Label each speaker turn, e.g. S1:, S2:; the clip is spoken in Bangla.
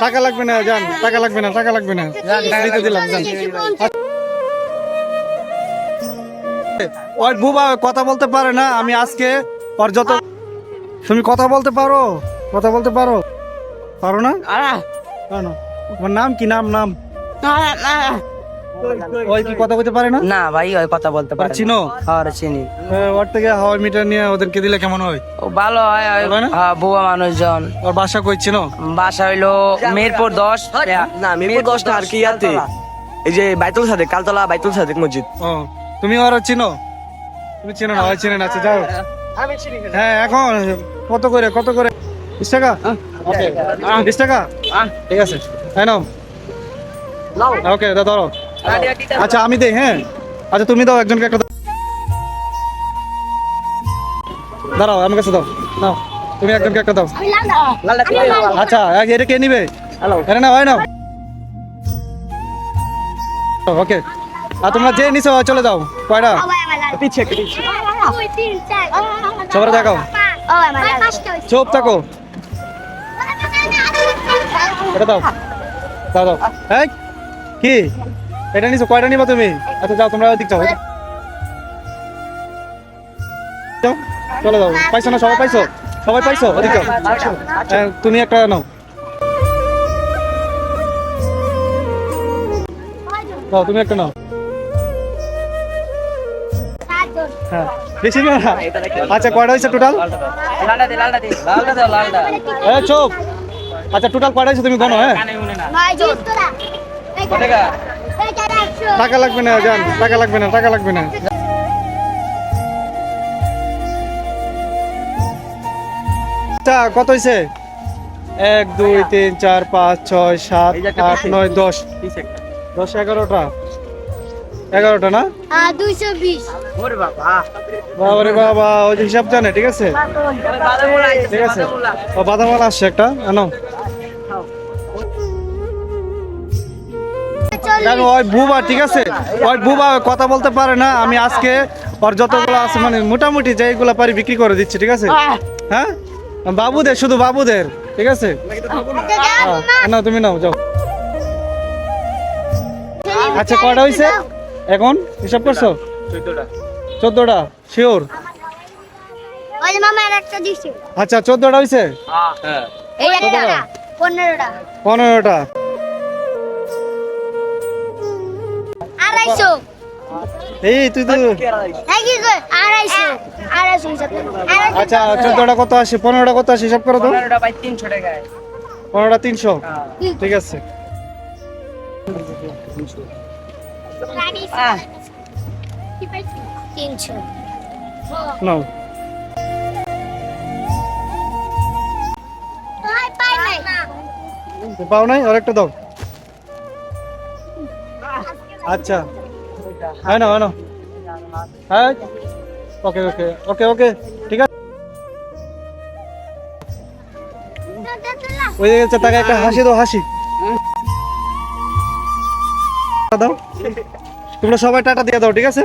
S1: টাকা লাগবে না, যান। টাকা লাগবে না, টাকা লাগবে না, গাড়িতে দিলাম, যান। ওই বুবা কথা বলতে পারে না। আমি আজকে ওর যত, তুমি কথা বলতে পারো? কথা বলতে পারো? পারো না? কেন? তোমার নাম কি? নাম নাম ওই কি কথা বলতে পারে না?
S2: না ভাই, ওই কথা বলতে পারে না।
S1: চিনো?
S2: আর চিনি।
S1: ওর থেকে হাওয়াই মিটার নিয়ে ওদেরকে দিলে কেমন হয়?
S2: ও ভালো হয়,
S1: ভালো হয় না?
S2: হ্যাঁ, বুয়া মানুষজন।
S1: ওর বাসা কই চিনো?
S2: বাসা হইলো মিরপুর 10।
S3: না মিরপুর 10 না, আর কি ইয়াতে এই যে বাইতুল সাদেক, কালতলা বাইতুল সাদেক মসজিদ।
S1: ও তুমি ওরা চিনো? তুমি চিনো না? হয় চিনে না, আচ্ছা যাও। হ্যাঁ এখন কত করে, কত করে? 20 টাকা? ওকে 20 টাকা, ঠিক আছে। হ্যাঁ নাও, ওকে ধরো। আচ্ছা আমি দেই, হ্যাঁ। আচ্ছা তুমি দাও, একজনকে একটা দাও। দাঁড়াও, আমার কাছে দাও, নাও। তুমি একজনকে একটা দাও। আচ্ছা এটা কে নিবে? এটা না হয় না, ওকে। আর তোমরা যে নিছো চলে যাও। কয়টা? সবার দেখাও, চুপ থাকো। এটা দাও, দাও দাও। এই কি এটা নিছো? কয়টা নিবা তুমি? আচ্ছা যাও, তোমরা ওদিক যাও, যাও, চলে যাও। পাইছো না? সবাই পাইছো? সবাই পাইছো? ওদিক যাও। তুমি একটা নাও, দাও তুমি একটা নাও। হ্যাঁ বেশি না। আচ্ছা কয়টা হয়েছে টোটাল? চুপ। আচ্ছা টোটাল কয়টা হয়েছে তুমি গণো। হ্যাঁ টাকা লাগবে না, যান। টাকা লাগবে না, টাকা লাগবে না। আচ্ছা কত হয়েছে? 1 2 3 4 5 6 7 8 9 10 10 11টা। 11টা না?
S4: 220।
S1: বাবা রে বাবা, ওই যে হিসাব জানে, ঠিক আছে ঠিক আছে। ও বাদামাল আসছে একটা, আনো। কেন ওই বুবা, ঠিক আছে, ওই বুবা কথা বলতে পারে না। আমি আজকে ওর যতগুলো আছে মানে মোটামুটি যেগুলো পারি বিক্রি করে দিচ্ছি, ঠিক আছে। হ্যাঁ বাবুদের, শুধু বাবুদের, ঠিক আছে। নাও তুমি নাও, যাও। আচ্ছা কয়টা হয়েছে এখন হিসাব করছো? 14টা শিওর?
S4: ওই মামা একটা দিছে।
S1: আচ্ছা 14টা হয়েছে,
S4: এই একটা 15টা
S1: 15টা।
S4: 250।
S1: এই তুই তো
S4: এই কি কই 250 হিসাব করো।
S1: আচ্ছা 14টা কত আসে? 15টা কত আসে? হিসাব করো তো।
S2: 300 টাকায়।
S1: 15টা 300, ঠিক আছে।
S4: আহ 300
S1: নাও।
S4: পাই নাই।
S1: পাও নাই? আর একটা দাও। আচ্ছা হ্যাঁ না, হ্যাঁ না, হ্যাঁ ওকে ওকে ওকে ওকে, ঠিক আছে। ওই যে তাকে একটা হাসি দাও, হাসি দাও। তোমরা সবাই টাটা দিয়ে দাও, ঠিক আছে।